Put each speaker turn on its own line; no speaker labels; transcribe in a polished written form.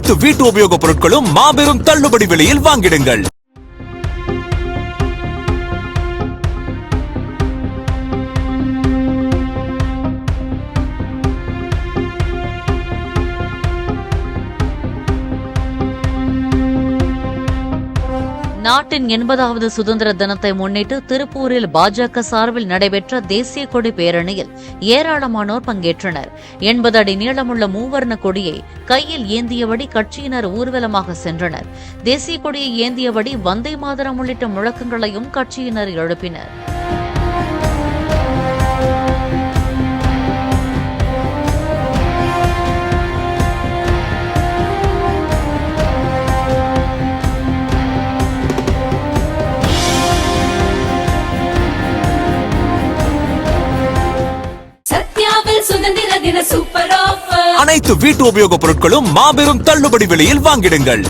அனைத்து வீட்டு உபயோகப் பொருட்களும் மாபெரும் தள்ளுபடி விலையில் வாங்கிடுங்கள்.
நாட்டின் 80வது சுதந்திர தினத்தை முன்னிட்டு திருப்பூரில் பாஜக சார்பில் நடைபெற்ற தேசிய கொடி பேரணியில் ஏராளமானோர் பங்கேற்றனர். 80 அடி நீளமுள்ள மூவர்ண கொடியை கையில் ஏந்தியபடி கட்சியினர் ஊர்வலமாக சென்றனர். தேசிய கொடியை ஏந்தியபடி வந்தே மாதரம் உள்ளிட்ட முழக்கங்களையும் கட்சியினர் எழுப்பினர்.
அனைத்து வீட்டு உபயோகப் பொருட்களும் மாபெரும் தள்ளுபடி விலையில் வாங்கிடுங்கள்.